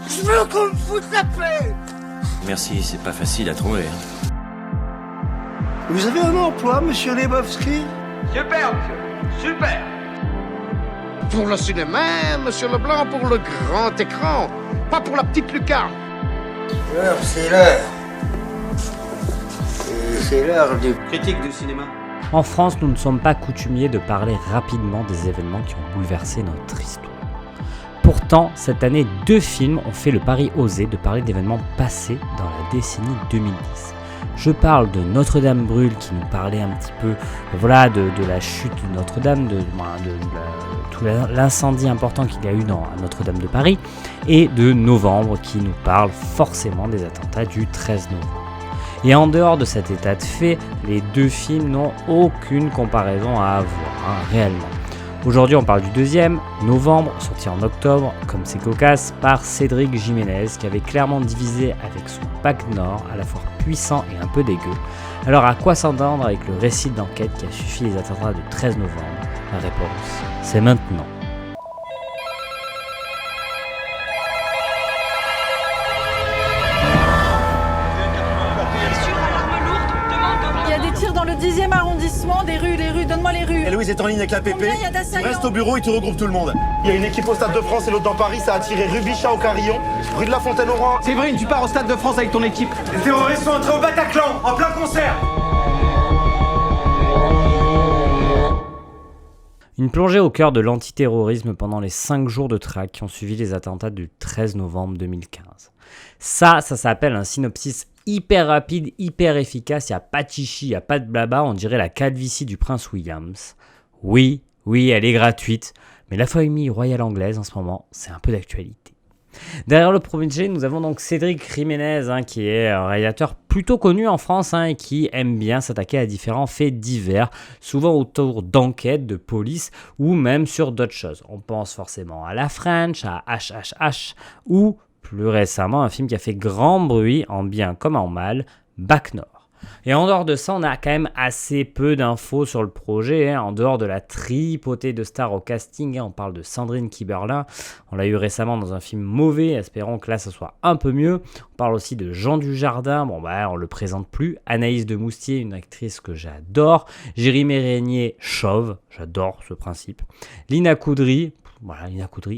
Je veux qu'on me foute la paix. Merci, c'est pas facile à trouver. Vous avez un emploi, monsieur Lebowski? Super, monsieur. Super. Pour le cinéma, monsieur Leblanc, pour le grand écran, pas pour la petite lucarne. L'heure, c'est l'heure. C'est l'heure du... Critique du cinéma. En France, nous ne sommes pas coutumiers de parler rapidement des événements qui ont bouleversé notre histoire. Pourtant, cette année, 2 films ont fait le pari osé de parler d'événements passés dans la décennie 2010. Je parle de Notre-Dame brûle qui nous parlait un petit peu de la chute de Notre-Dame, de tout l'incendie important qu'il y a eu dans Notre-Dame de Paris, et de Novembre qui nous parle forcément des attentats du 13 novembre. Et en dehors de cet état de fait, les 2 films n'ont aucune comparaison à avoir, réellement. Aujourd'hui, on parle du deuxième, Novembre, sorti en octobre, comme c'est cocasse, par Cédric Jiménez, qui avait clairement divisé avec son Bac Nord, à la fois puissant et un peu dégueu. Alors à quoi s'entendre avec le récit d'enquête qui a suffi les attentats du 13 novembre? La réponse, c'est maintenant. Dans le 10e arrondissement, les rues, donne-moi les rues. Et Louise est en ligne avec la PP. Reste au bureau et tu regroupes tout le monde. Il y a une équipe au Stade de France et l'autre dans Paris, ça a tiré rue Bichat au Carillon, rue de la Fontaine-Oran. Séverine, tu pars au Stade de France avec ton équipe. Les terroristes sont entrés au Bataclan, en plein concert. Une plongée au cœur de l'antiterrorisme pendant les 5 jours de traque qui ont suivi les attentats du 13 novembre 2015. Ça s'appelle un synopsis hyper rapide, hyper efficace, il n'y a pas de chichi, il n'y a pas de blabla, on dirait la calvitie du prince Williams. Oui, elle est gratuite, mais la famille royale anglaise en ce moment, c'est un peu d'actualité. Derrière le projet, nous avons donc Cédric Jiménez, qui est un réalisateur plutôt connu en France et qui aime bien s'attaquer à différents faits divers, souvent autour d'enquêtes, de police ou même sur d'autres choses. On pense forcément à La French, à HHH ou plus récemment un film qui a fait grand bruit en bien comme en mal, Bac Nord. Et en dehors de ça, on a quand même assez peu d'infos sur le projet, en dehors de la tripotée de stars au casting. On parle de Sandrine Kiberlin, on l'a eu récemment dans un film mauvais, espérons que là ça soit un peu mieux. On parle aussi de Jean Dujardin, on le présente plus. Anaïs de Moustier, une actrice que j'adore. Jérémy Régnier, chauve, j'adore ce principe. Lina Coudry,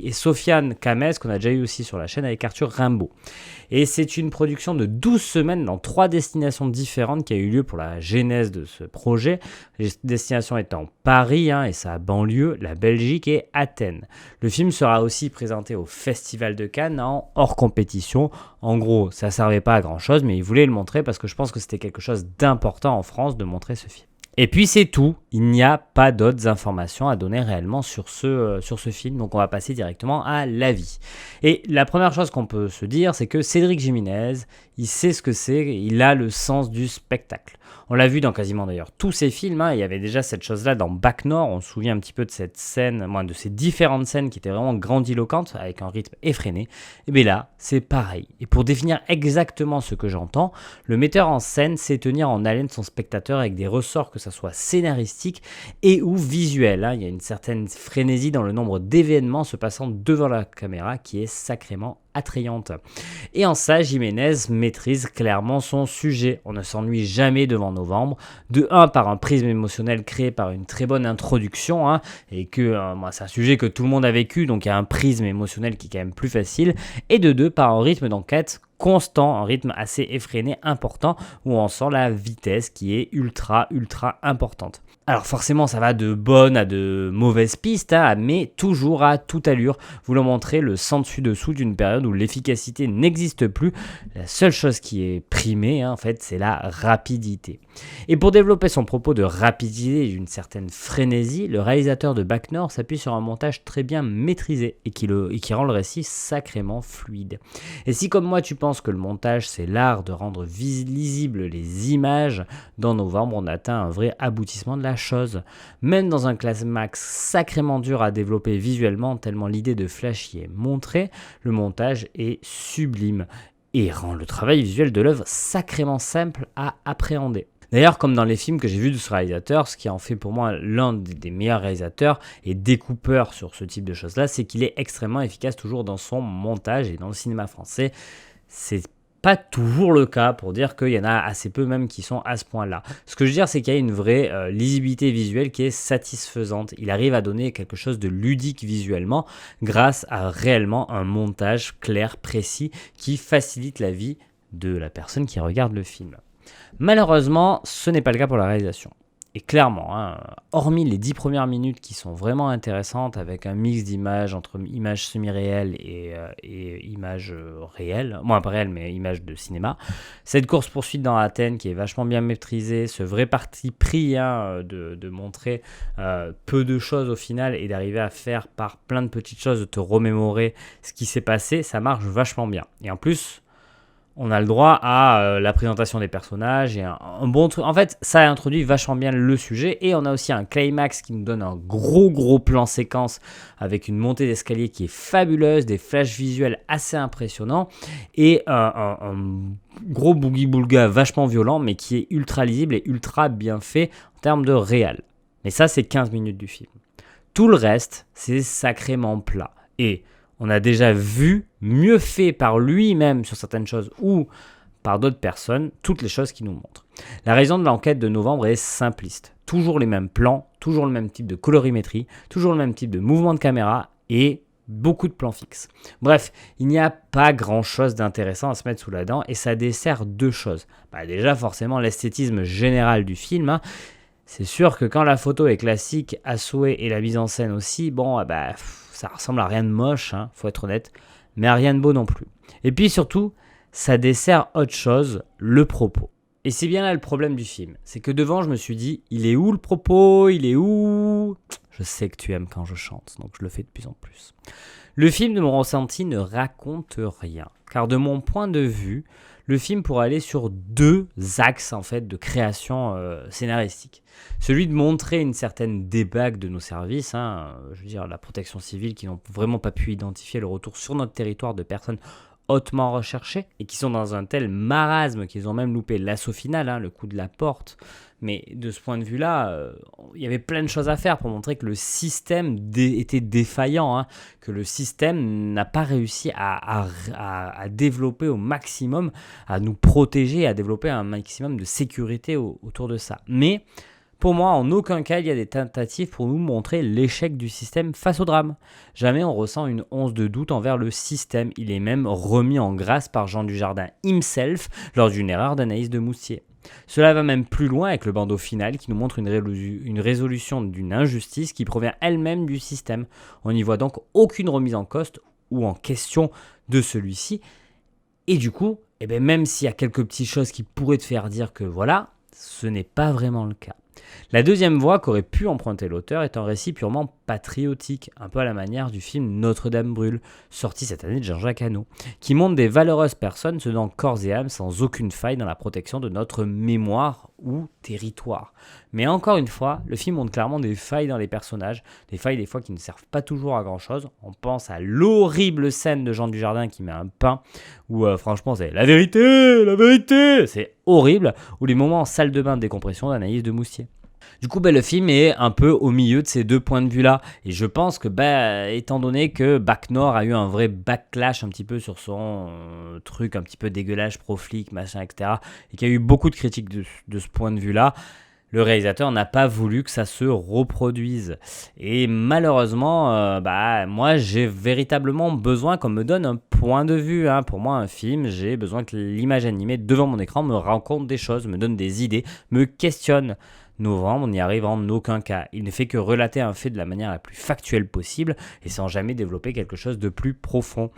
et Sofiane Kamez, qu'on a déjà eu aussi sur la chaîne avec Arthur Rimbaud. Et c'est une production de 12 semaines dans 3 destinations différentes qui a eu lieu pour la genèse de ce projet. Les destinations étant Paris et sa banlieue, la Belgique et Athènes. Le film sera aussi présenté au Festival de Cannes en hors compétition. En gros, ça ne servait pas à grand chose, mais ils voulaient le montrer parce que je pense que c'était quelque chose d'important en France de montrer ce film. Et puis c'est tout, il n'y a pas d'autres informations à donner réellement sur ce film, donc on va passer directement à l'avis. Et la première chose qu'on peut se dire, c'est que Cédric Jiménez, il sait ce que c'est, il a le sens du spectacle. On l'a vu dans quasiment d'ailleurs tous ses films, il y avait déjà cette chose-là dans Bac Nord, on se souvient un petit peu de cette scène, de ces différentes scènes qui étaient vraiment grandiloquentes, avec un rythme effréné. Et bien là, c'est pareil. Et pour définir exactement ce que j'entends, le metteur en scène sait tenir en haleine son spectateur avec des ressorts que ça soit scénaristique et ou visuel. Il y a une certaine frénésie dans le nombre d'événements se passant devant la caméra qui est sacrément attrayante. Et en ça, Jiménez maîtrise clairement son sujet. On ne s'ennuie jamais devant Novembre. De 1, par un prisme émotionnel créé par une très bonne introduction, et que c'est un sujet que tout le monde a vécu, donc il y a un prisme émotionnel qui est quand même plus facile. Et de 2, par un rythme d'enquête constant, un rythme assez effréné, important, où on sent la vitesse qui est ultra importante. Alors forcément, ça va de bonnes à de mauvaises pistes, mais toujours à toute allure, voulant montrer le sans dessus-dessous d'une période où l'efficacité n'existe plus. La seule chose qui est primée, en fait, c'est la rapidité. Et pour développer son propos de rapidité et d'une certaine frénésie, le réalisateur de Bac Nord s'appuie sur un montage très bien maîtrisé et qui rend le récit sacrément fluide. Et si comme moi tu penses que le montage c'est l'art de rendre lisibles les images, dans Novembre on atteint un vrai aboutissement de la chose. Même dans un climax sacrément dur à développer visuellement, tellement l'idée de flash y est montrée, le montage est sublime et rend le travail visuel de l'œuvre sacrément simple à appréhender. D'ailleurs, comme dans les films que j'ai vus de ce réalisateur, ce qui en fait pour moi l'un des meilleurs réalisateurs et découpeurs sur ce type de choses-là, c'est qu'il est extrêmement efficace toujours dans son montage. Et dans le cinéma français, c'est pas toujours le cas, pour dire qu'il y en a assez peu même qui sont à ce point-là. Ce que je veux dire, c'est qu'il y a une vraie lisibilité visuelle qui est satisfaisante. Il arrive à donner quelque chose de ludique visuellement grâce à réellement un montage clair, précis, qui facilite la vie de la personne qui regarde le film. Malheureusement, ce n'est pas le cas pour la réalisation. Et clairement, hormis les 10 premières minutes qui sont vraiment intéressantes, avec un mix d'images entre images semi-réelles et images réelles, pas réelles, mais images de cinéma, cette course-poursuite dans Athènes qui est vachement bien maîtrisée, ce vrai parti pris de montrer peu de choses au final et d'arriver à faire par plein de petites choses, de te remémorer ce qui s'est passé, ça marche vachement bien. Et en plus, on a le droit à la présentation des personnages et un bon truc. En fait, ça introduit vachement bien le sujet. Et on a aussi un climax qui nous donne un gros plan séquence avec une montée d'escalier qui est fabuleuse, des flashs visuels assez impressionnants et un gros boogie-boulga vachement violent, mais qui est ultra lisible et ultra bien fait en termes de réal. Mais ça, c'est 15 minutes du film. Tout le reste, c'est sacrément plat. Et on a déjà vu mieux fait par lui-même sur certaines choses ou par d'autres personnes, toutes les choses qu'il nous montre. La raison de l'enquête de novembre est simpliste. Toujours les mêmes plans, toujours le même type de colorimétrie, toujours le même type de mouvement de caméra et beaucoup de plans fixes. Bref, il n'y a pas grand-chose d'intéressant à se mettre sous la dent et ça dessert deux choses. Déjà, forcément, l'esthétisme général du film. C'est sûr que quand la photo est classique à souhait et la mise en scène aussi, ça ressemble à rien de moche, faut être honnête, mais à rien de beau non plus. Et puis surtout, ça dessert autre chose, le propos. Et c'est bien là le problème du film, c'est que devant je me suis dit, il est où le propos, il est où ? Je sais que tu aimes quand je chante, donc je le fais de plus en plus. Le film de mon ressenti ne raconte rien, car de mon point de vue, le film pourrait aller sur deux axes en fait de création scénaristique. Celui de montrer une certaine débâcle de nos services, je veux dire la protection civile qui n'ont vraiment pas pu identifier le retour sur notre territoire de personnes hautement recherchées et qui sont dans un tel marasme qu'ils ont même loupé l'assaut final, le coup de la porte. Mais de ce point de vue-là, il y avait plein de choses à faire pour montrer que le système était défaillant, que le système n'a pas réussi à développer au maximum, à nous protéger, à développer un maximum de sécurité autour de ça. Mais pour moi, en aucun cas, il y a des tentatives pour nous montrer l'échec du système face au drame. Jamais on ressent une once de doute envers le système. Il est même remis en grâce par Jean Dujardin himself lors d'une erreur d'Anaïs de Moustier. Cela va même plus loin avec le bandeau final qui nous montre une résolution d'une injustice qui provient elle-même du système. On n'y voit donc aucune remise en cause ou en question de celui-ci. Et du coup, même s'il y a quelques petites choses qui pourraient te faire dire que voilà, ce n'est pas vraiment le cas. La deuxième voie qu'aurait pu emprunter l'auteur est un récit purement patriotique, un peu à la manière du film Notre-Dame brûle, sorti cette année de Jean-Jacques Hano, qui montre des valeureuses personnes se donnant corps et âme sans aucune faille dans la protection de notre mémoire ou territoire. Mais encore une fois, le film montre clairement des failles dans les personnages, des failles des fois qui ne servent pas toujours à grand-chose. On pense à l'horrible scène de Jean Dujardin qui met un pain, où franchement c'est la vérité, c'est horrible, ou les moments en salle de bain de décompression d'Anaïs de Moustier. Du coup, le film est un peu au milieu de ces deux points de vue-là. Et je pense que, étant donné que Bac Nord a eu un vrai backlash un petit peu sur son truc un petit peu dégueulasse, pro-flic, machin, etc., et qu'il y a eu beaucoup de critiques de ce point de vue-là, le réalisateur n'a pas voulu que ça se reproduise. Et malheureusement, moi, j'ai véritablement besoin qu'on me donne un point de vue. Pour moi, un film, j'ai besoin que l'image animée devant mon écran me raconte des choses, me donne des idées, me questionne. Novembre, on n'y arrive en aucun cas. Il ne fait que relater un fait de la manière la plus factuelle possible et sans jamais développer quelque chose de plus profond.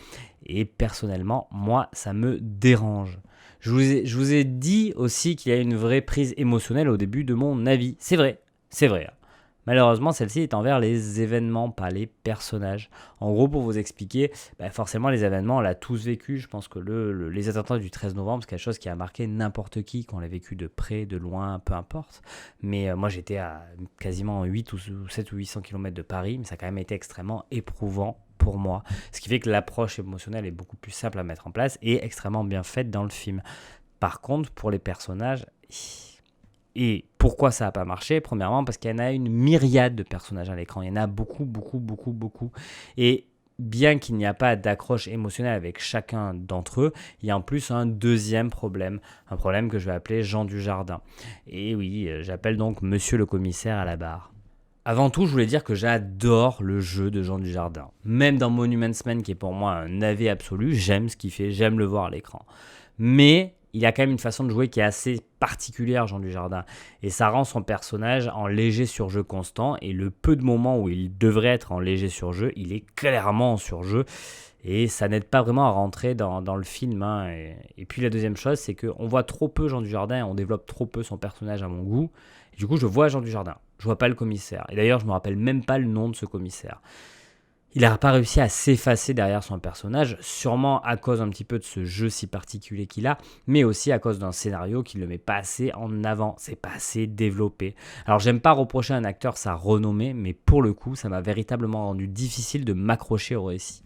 Et personnellement, moi, ça me dérange. Je vous ai dit aussi qu'il y a une vraie prise émotionnelle au début de mon avis. C'est vrai. Malheureusement, celle-ci est envers les événements, pas les personnages. En gros, pour vous expliquer, forcément, les événements, on l'a tous vécu. Je pense que les attentats du 13 novembre, c'est quelque chose qui a marqué n'importe qui, qu'on l'a vécu de près, de loin, peu importe. Mais moi, j'étais à quasiment 8 ou 7 ou 800 km de Paris, mais ça a quand même été extrêmement éprouvant pour moi. Ce qui fait que l'approche émotionnelle est beaucoup plus simple à mettre en place et extrêmement bien faite dans le film. Par contre, pour les personnages, Et pourquoi ça n'a pas marché? Premièrement, parce qu'il y en a une myriade de personnages à l'écran. Il y en a beaucoup. Et bien qu'il n'y a pas d'accroche émotionnelle avec chacun d'entre eux, il y a en plus un deuxième problème. Un problème que je vais appeler Jean Dujardin. Et oui, j'appelle donc Monsieur le commissaire à la barre. Avant tout, je voulais dire que j'adore le jeu de Jean Dujardin. Même dans Monuments Men, qui est pour moi un navet absolu, j'aime ce qu'il fait, j'aime le voir à l'écran. Mais il a quand même une façon de jouer qui est assez particulière, Jean Dujardin. Et ça rend son personnage en léger surjeu constant. Et le peu de moments où il devrait être en léger surjeu, il est clairement en surjeu. Et ça n'aide pas vraiment à rentrer dans le film. Hein. Et puis la deuxième chose, c'est qu'on voit trop peu Jean Dujardin et on développe trop peu son personnage à mon goût. Et du coup, je vois Jean Dujardin. Je vois pas le commissaire. Et d'ailleurs, je me rappelle même pas le nom de ce commissaire. Il n'a pas réussi à s'effacer derrière son personnage, sûrement à cause un petit peu de ce jeu si particulier qu'il a, mais aussi à cause d'un scénario qui ne le met pas assez en avant, c'est pas assez développé. Alors j'aime pas reprocher à un acteur sa renommée, mais pour le coup, ça m'a véritablement rendu difficile de m'accrocher au récit.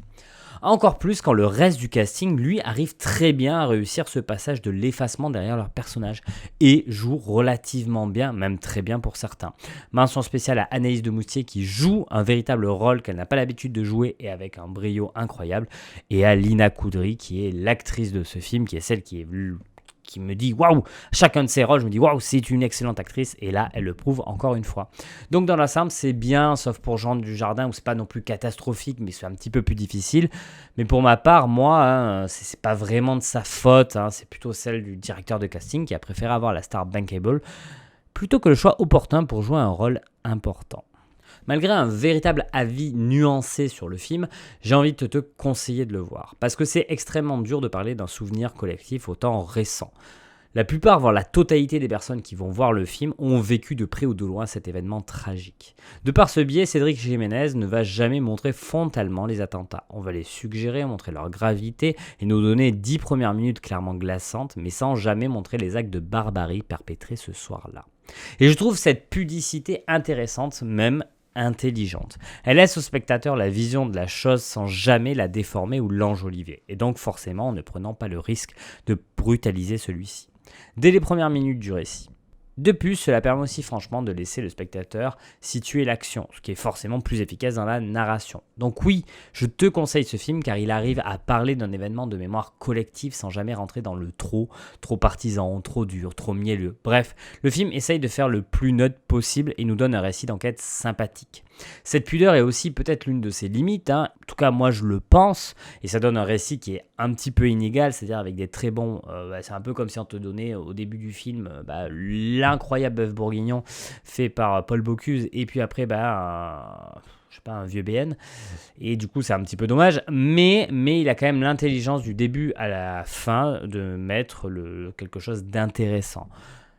Encore plus quand le reste du casting, lui, arrive très bien à réussir ce passage de l'effacement derrière leur personnage et joue relativement bien, même très bien pour certains. Mention spéciale à Anaïs de Moustier qui joue un véritable rôle qu'elle n'a pas l'habitude de jouer et avec un brio incroyable, et à Lina Koudry qui est l'actrice de ce film, qui est celle qui me dit waouh, chacun de ses rôles, je me dis waouh, c'est une excellente actrice, et là elle le prouve encore une fois. Donc dans l'ensemble c'est bien, sauf pour Jean Dujardin où c'est pas non plus catastrophique, mais c'est un petit peu plus difficile. Mais pour ma part, moi, hein, c'est pas vraiment de sa faute, hein, c'est plutôt celle du directeur de casting qui a préféré avoir la star bankable plutôt que le choix opportun pour jouer un rôle important. Malgré un véritable avis nuancé sur le film, j'ai envie de te conseiller de le voir, parce que c'est extrêmement dur de parler d'un souvenir collectif autant récent. La plupart, voire la totalité des personnes qui vont voir le film ont vécu de près ou de loin cet événement tragique. De par ce biais, Cédric Jiménez ne va jamais montrer frontalement les attentats. On va les suggérer, montrer leur gravité et nous donner 10 premières minutes clairement glaçantes, mais sans jamais montrer les actes de barbarie perpétrés ce soir-là. Et je trouve cette pudicité intéressante, même intelligente. Elle laisse au spectateur la vision de la chose sans jamais la déformer ou l'enjoliver, et donc forcément en ne prenant pas le risque de brutaliser celui-ci dès les premières minutes du récit. De plus, cela permet aussi franchement de laisser le spectateur situer l'action, ce qui est forcément plus efficace dans la narration. Donc oui, je te conseille ce film car il arrive à parler d'un événement de mémoire collective sans jamais rentrer dans le trop partisan, trop dur, trop mielleux. Bref, le film essaye de faire le plus neutre possible et nous donne un récit d'enquête sympathique. Cette pudeur est aussi peut-être l'une de ses limites, hein. En tout cas moi je le pense, et ça donne un récit qui est un petit peu inégal, c'est-à-dire avec des très bons, c'est un peu comme si on te donnait au début du film l'incroyable bœuf bourguignon fait par Paul Bocuse, et puis après un vieux BN, et du coup c'est un petit peu dommage, mais il a quand même l'intelligence du début à la fin de mettre quelque chose d'intéressant.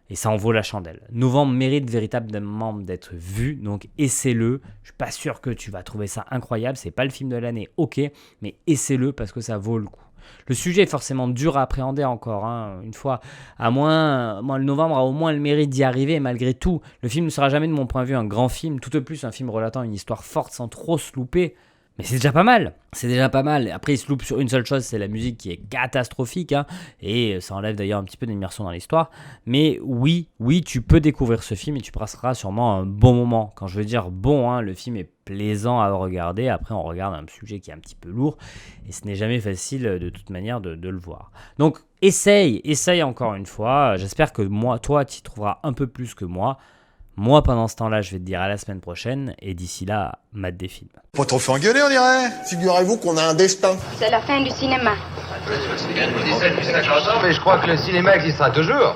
Et ça en vaut la chandelle. Novembre mérite véritablement d'être vu, donc essaie-le. Je suis pas sûr que tu vas trouver ça incroyable, c'est pas le film de l'année, ok, mais essaie-le parce que ça vaut le coup. Le sujet est forcément dur à appréhender encore, hein. Une fois, le Novembre a au moins le mérite d'y arriver, et malgré tout, le film ne sera jamais de mon point de vue un grand film, tout au plus un film relatant une histoire forte sans trop se louper. Mais c'est déjà pas mal, Après, il se loupe sur une seule chose, c'est la musique qui est catastrophique, hein, et ça enlève d'ailleurs un petit peu d'immersion dans l'histoire. Mais oui, tu peux découvrir ce film et tu passeras sûrement un bon moment. Quand je veux dire bon, hein, le film est plaisant à regarder. Après, on regarde un sujet qui est un petit peu lourd et ce n'est jamais facile de toute manière de le voir. Donc, essaye encore une fois. J'espère que toi, tu y trouveras un peu plus que moi. Moi, pendant ce temps-là, je vais te dire à la semaine prochaine, et d'ici là, mate des films. Pas trop fait engueuler, on dirait. Figurez-vous qu'on a un destin. C'est la fin du cinéma. Mais je crois que le cinéma existera toujours.